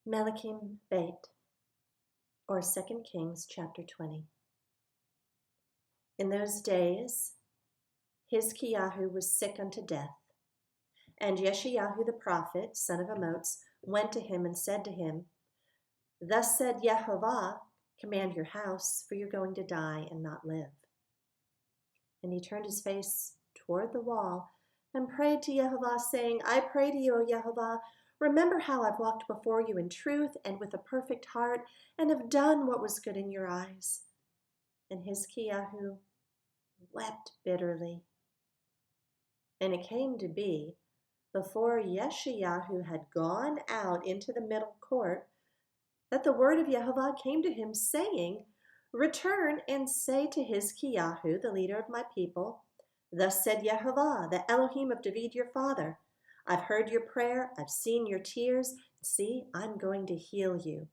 Melachim Beit, or 2 Kings chapter 20. In those days, Hizkiyahu was sick unto death, and Yeshayahu the prophet, son of Amoz, went to him and said to him, Thus said Yehovah, command your house, for you're going to die and not live. And he turned his face toward the wall and prayed to Yehovah, saying, I pray to you, O Yehovah, remember how I've walked before you in truth and with a perfect heart, and have done what was good in your eyes. And Hizkiyahu wept bitterly. And it came to be, before Yeshayahu had gone out into the middle court, that the word of Yehovah came to him, saying, Return and say to Hizkiyahu, the leader of my people, Thus said Yehovah, the Elohim of David your father, I've heard your prayer, I've seen your tears. See, I'm going to heal you.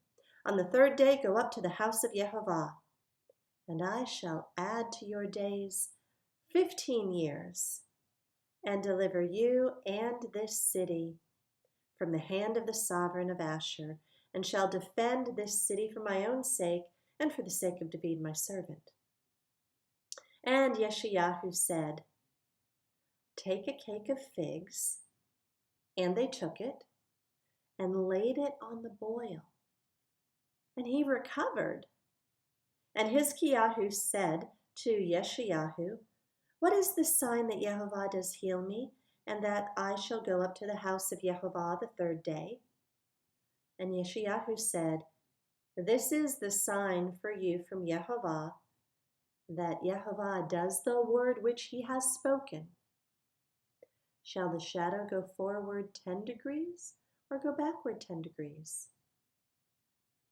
On the third day go up to the house of Yehovah, and I shall add to your days 15 years, and deliver you and this city from the hand of the sovereign of Ashur, and shall defend this city for my own sake and for the sake of David my servant. And Yeshayahu said, Take a cake of figs. And they took it and laid it on the boil. And he recovered. And Hizkiyahu said to Yeshayahu, What is the sign that Yehovah does heal me, and that I shall go up to the house of Yehovah the third day? And Yeshayahu said, This is the sign for you from Yehovah, that Yehovah does the word which he has spoken. Shall the shadow go forward 10 degrees, or go backward 10 degrees?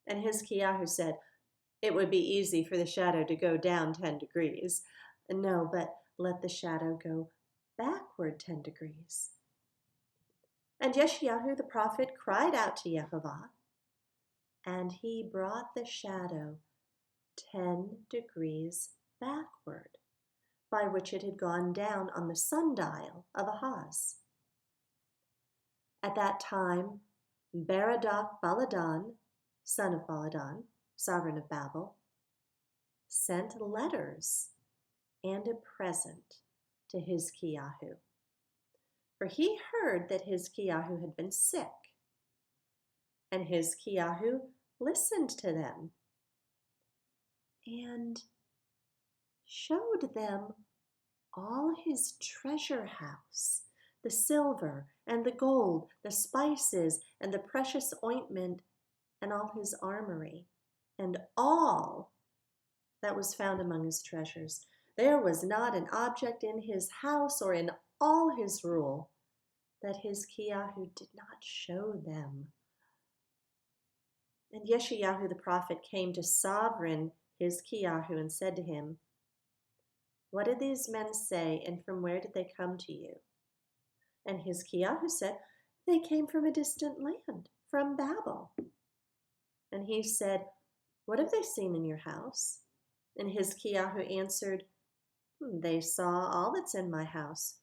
And Hizkiyahu said, It would be easy for the shadow to go down 10 degrees. No, but let the shadow go backward 10 degrees. And Yeshayahu the prophet cried out to Yehovah, and he brought the shadow 10 degrees backward, by which it had gone down on the sundial of Ahaz. At that time, Berodach Baladan, son of Baladan, sovereign of Babel, sent letters and a present to Hizkiyahu. For he heard that Hizkiyahu had been sick, and Hizkiyahu listened to them and showed them all his treasure house, the silver and the gold, the spices and the precious ointment, and all his armory, and all that was found among his treasures. There was not an object in his house or in all his rule that Hizkiyahu did not show them. And Yeshayahu the prophet came to sovereign Hizkiyahu and said to him, What did these men say, and from where did they come to you? And Hizkiyahu said, They came from a distant land, from Babel. And he said, What have they seen in your house? And Hizkiyahu answered, They saw all that's in my house.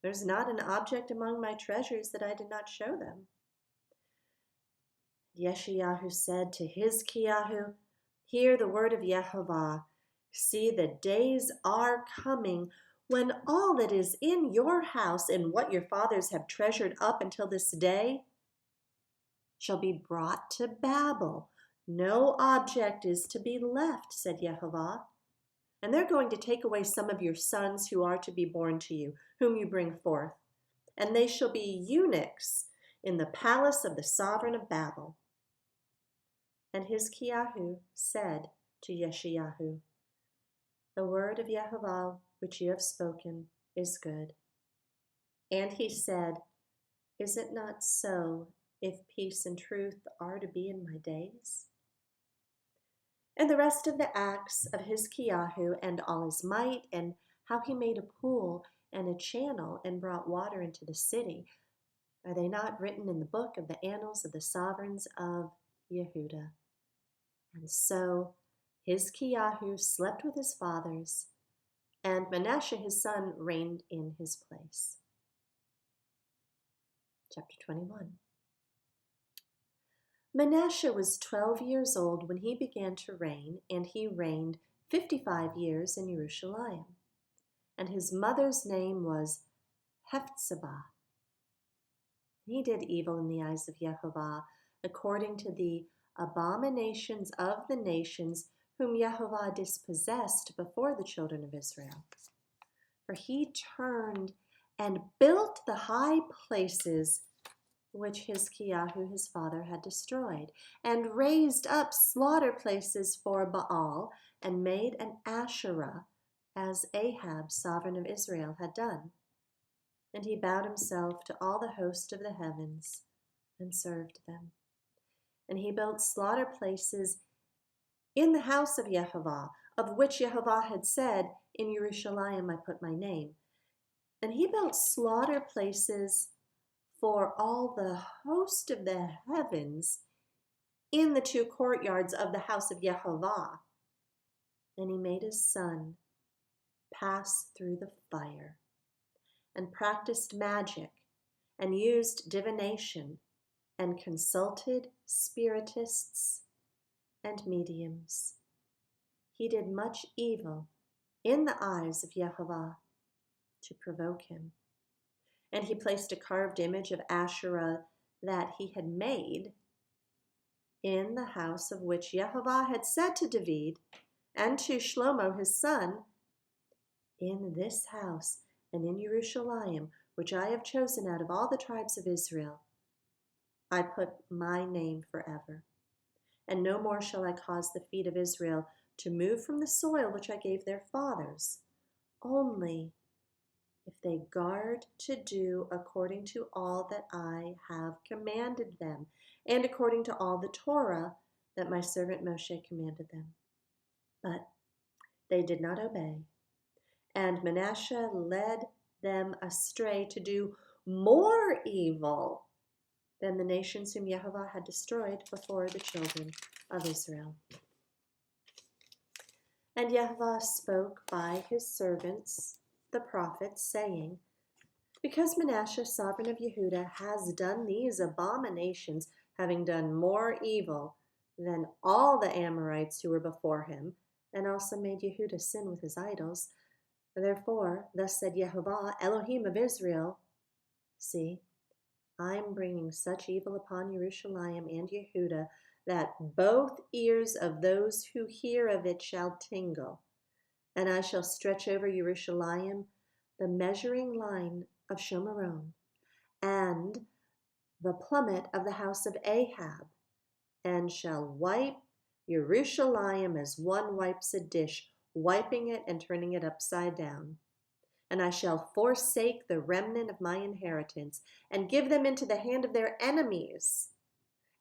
There's not an object among my treasures that I did not show them. Yeshayahu said to Hizkiyahu, Hear the word of Yehovah. See, the days are coming when all that is in your house and what your fathers have treasured up until this day shall be brought to Babel. No object is to be left, said Yehovah. And they're going to take away some of your sons who are to be born to you, whom you bring forth, and they shall be eunuchs in the palace of the sovereign of Babel. And Hizkiyahu said to Yeshayahu, The word of Yehovah which you have spoken is good. And he said, Is it not so, if peace and truth are to be in my days? And the rest of the acts of Hizkiyahu and all his might, and how he made a pool and a channel and brought water into the city, are they not written in the book of the annals of the sovereigns of Yehudah? And so Hizkiyahu slept with his fathers, and Manasseh his son reigned in his place. Chapter 21. Manasseh was 12 years old when he began to reign, and he reigned 55 years in Jerusalem. And his mother's name was Hephzibah. He did evil in the eyes of Jehovah, according to the abominations of the nations whom Jehovah dispossessed before the children of Israel. For he turned and built the high places which Hizkiyahu his father had destroyed, and raised up slaughter places for Baal, and made an Asherah, as Ahab, sovereign of Israel, had done. And he bowed himself to all the host of the heavens, and served them. And he built slaughter places in the house of Jehovah, of which Jehovah had said, In Jerusalem I put my name. And he built slaughter places for all the host of the heavens in the two courtyards of the house of Jehovah. And he made his son pass through the fire, and practiced magic, and used divination, and consulted spiritists and mediums. He did much evil in the eyes of Jehovah to provoke him. And he placed a carved image of Asherah that he had made in the house of which Jehovah had said to David and to Shlomo his son, In this house and in Jerusalem, which I have chosen out of all the tribes of Israel, I put my name forever. And no more shall I cause the feet of Israel to move from the soil which I gave their fathers, only if they guard to do according to all that I have commanded them, and according to all the Torah that my servant Moshe commanded them. But they did not obey, and Manasseh led them astray to do more evil than the nations whom Jehovah had destroyed before the children of Israel. And Jehovah spoke by his servants, the prophets, saying, Because Manasseh, sovereign of Yehudah, has done these abominations, having done more evil than all the Amorites who were before him, and also made Yehudah sin with his idols, therefore, thus said Jehovah, Elohim of Israel, See, I'm bringing such evil upon Jerusalem and Yehudah that both ears of those who hear of it shall tingle, and I shall stretch over Jerusalem the measuring line of Shomeron, and the plummet of the house of Ahab, and shall wipe Jerusalem as one wipes a dish, wiping it and turning it upside down. And I shall forsake the remnant of my inheritance, and give them into the hand of their enemies.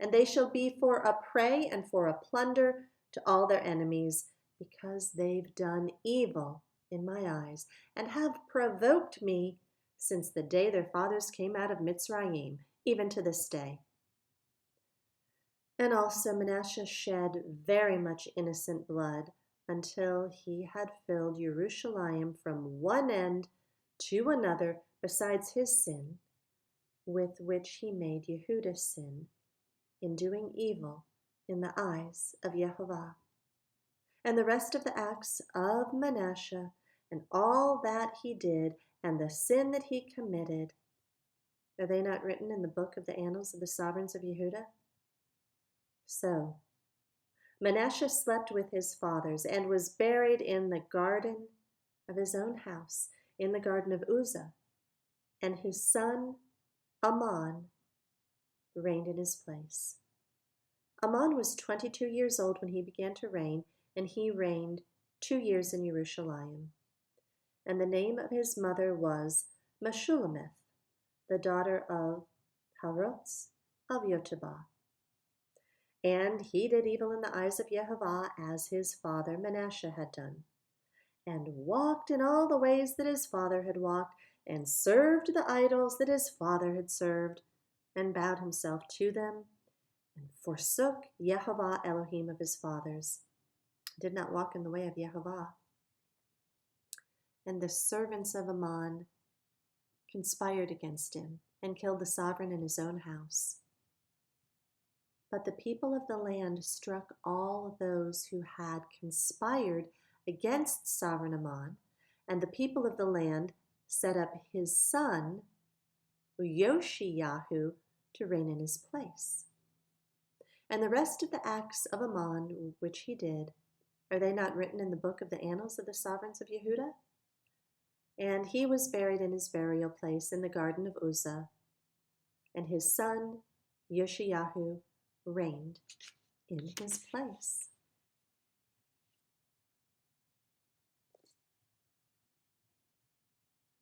And they shall be for a prey and for a plunder to all their enemies, because they've done evil in my eyes, and have provoked me since the day their fathers came out of Mitzrayim, even to this day. And also Manasseh shed very much innocent blood, until he had filled Jerusalem from one end to another, besides his sin, with which he made Yehudah sin, in doing evil in the eyes of Jehovah. And the rest of the acts of Manasseh, and all that he did, and the sin that he committed, are they not written in the book of the annals of the sovereigns of Yehudah? So Manasseh slept with his fathers, and was buried in the garden of his own house, in the garden of Uzzah, and his son Amon reigned in his place. Amon was 22 years old when he began to reign, and he reigned 2 years in Jerusalem. And the name of his mother was Meshullemeth, the daughter of Haroz of Yotubah. And he did evil in the eyes of Jehovah, as his father Manasseh had done, and walked in all the ways that his father had walked, and served the idols that his father had served, and bowed himself to them, and forsook Jehovah Elohim of his fathers, did not walk in the way of Jehovah. And the servants of Ammon conspired against him, and killed the sovereign in his own house. But the people of the land struck all those who had conspired against sovereign Amon, and the people of the land set up his son, Yoshiyahu, to reign in his place. And the rest of the acts of Amon which he did, are they not written in the book of the annals of the sovereigns of Yehuda? And he was buried in his burial place in the garden of Uzzah, and his son Yoshiyahu reigned in his place.